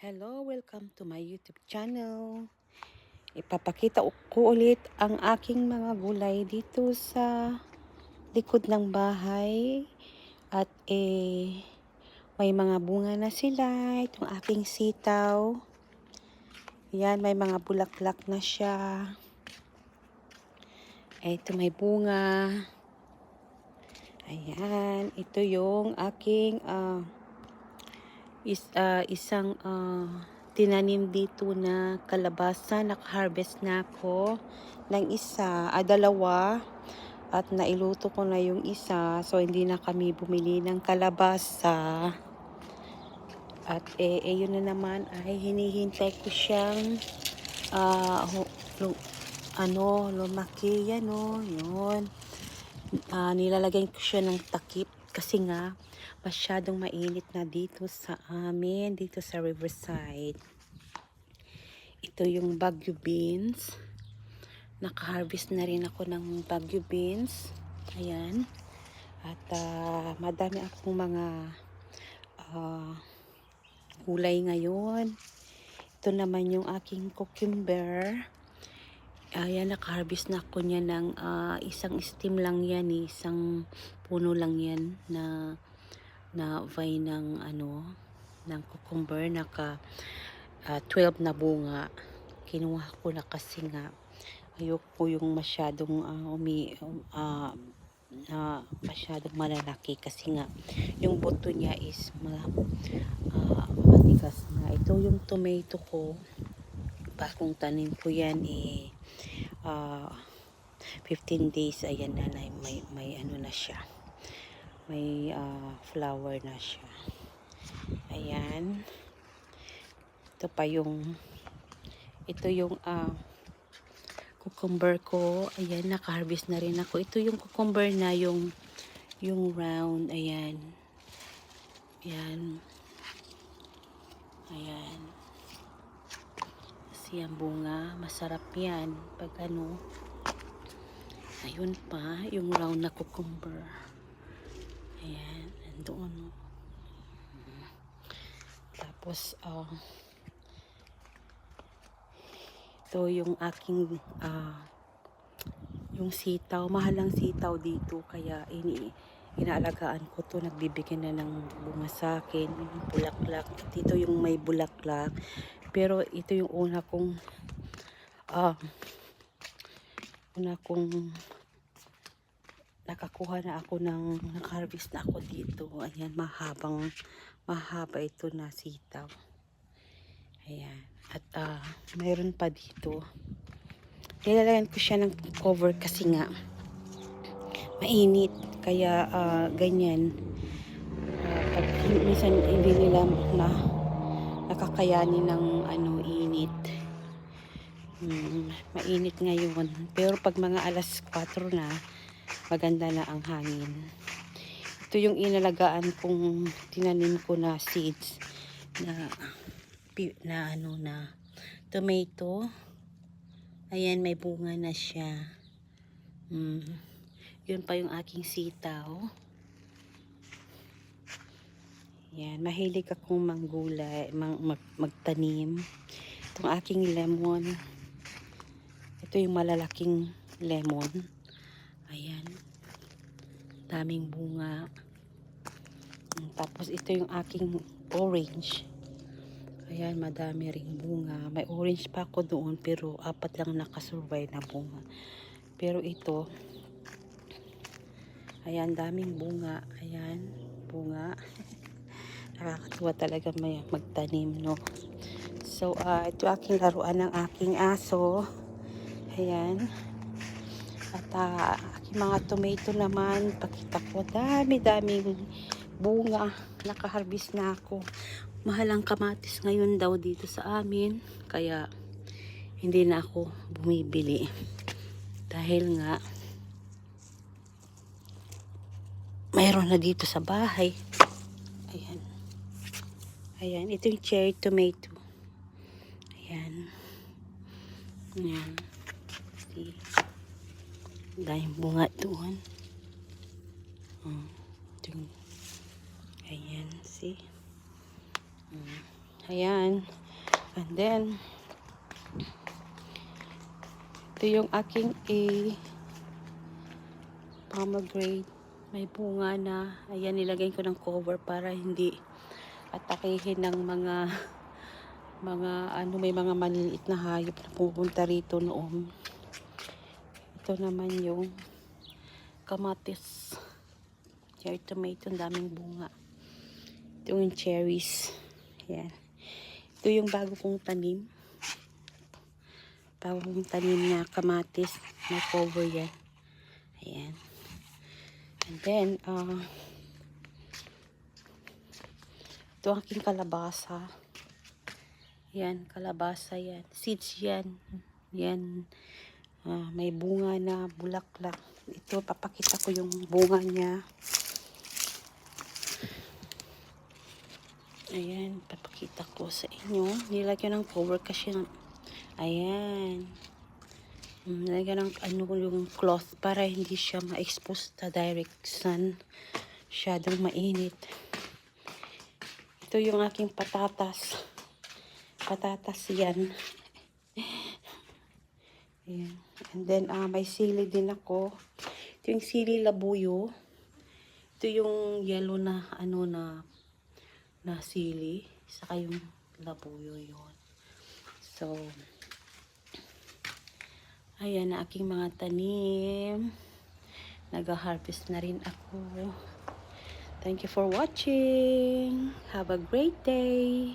Hello, welcome to my YouTube channel. Ipapakita ko ulit ang aking mga gulay dito sa likod ng bahay. At may mga bunga na sila. Itong aking sitaw. Yan, may mga bulaklak na siya. Ito may bunga. Ayan, ito yung aking isang tinanim dito na kalabasa. Naka-harvest na ako ng dalawa at nailuto ko na yung isa, so hindi na kami bumili ng kalabasa. At yun na naman ay hinihintay ko siyang lumaki. Yan yun. Nilalagyan ko siya ng takip kasi nga masyadong mainit na dito sa amin, dito sa Riverside. Ito yung Baguio beans. Naka-harvest na rin ako ng Baguio beans. Ayan. At madami akong mga gulay ngayon. Ito naman yung aking cucumber. Ayan, naka-harvest na ako niya ng isang stem lang yan, isang puno lang yan na vine ng cucumber. Naka 12 na bunga. Kinuha ko na kasi nga ayoko yung masyadong masyadong malalaki kasi nga yung buto niya is matigas na. Ito yung tomato ko, bagong tanim ko yan 15 days. Ayan na, may ano na siya, may flower na siya. Ayan, ito yung cucumber ko. Ayan, naka-harvest na rin ako. Ito yung cucumber na yung round. Ayan. Ayan. Ayan. Kasi ang bunga, masarap yan. Pag ayun pa, yung round na cucumber. Ayan. Andoon. Tapos, ito yung aking yung sitaw. Mahal ang sitaw dito, kaya inaalagaan ko to. Nagbibigyan na ng bunga sa akin, bulaklak. Dito yung may bulaklak, pero ito yung una kong nakakuha na ako naka-harvest na ako dito. Ayan, mahaba ito na sitaw. Ayan. At mayroon pa dito. Nilalagyan ko siya ng cover kasi nga mainit. Kaya ganyan. Pag minsan hindi nila nakakayanin ng init. Mainit ngayon. Pero pag mga alas 4 na, maganda na ang hangin. Ito yung inalagaan kong tinanim ko na seeds na tomato. Ayan, may bunga na siya. Yun pa yung aking sitaw. Ayan, mahilig akong manggulay, magtanim. Itong aking lemon. Ito yung malalaking lemon. Ayan. Daming bunga. Tapos ito yung aking orange. Ayan, madami ring bunga. May orange pa ako doon, pero 4 lang nakasurvive na bunga. Pero ito, ayan, daming bunga. Ayan, bunga. Nakakatuwa talaga may magtanim, no? So, ito aking laruan ng aking aso. Ayan. At aking mga tomato naman, pakita ko, dami-daming bunga. Naka-harvest na ako. Mahal ang kamatis ngayon daw dito sa amin, kaya hindi na ako bumibili dahil nga mayroon na dito sa bahay. Ayan. Ayan, ito yung cherry tomato. Ayan. Ayan. See? Dahil bunga doon. Ayan, see? Ayan. And then, ito yung aking pomegranate. May bunga na. Ayan, nilagay ko ng cover para hindi atakihin ng may mga maliliit na hayop na pupunta rito noon. Ito naman yung kamatis. Cherry tomato, ang daming bunga. Ito yung cherries. Ayan. Ito yung bago kong tanim. Bago kong tanim na kamatis. May cover yan. Ayan. And then, ito aking kalabasa. Yan, kalabasa yan. Seeds yan. Yan. May bunga na, bulaklak. Ito, papakita ko yung bunga niya. Ayan, papakita ko sa inyo. Nilagyan ng cover kasi, ayan. Nilagyan ng yung cloth para hindi siya ma-expose sa direct sun. Masyadong mainit. Ito yung aking patatas. Patatas yan. Ayan. And then, may sili din ako. Ito yung sili labuyo. Ito yung yellow na, na sili. Saka yung labuyo yun. So, ayan na aking mga tanim. Nag-harvest na rin ako. Thank you for watching. Have a great day.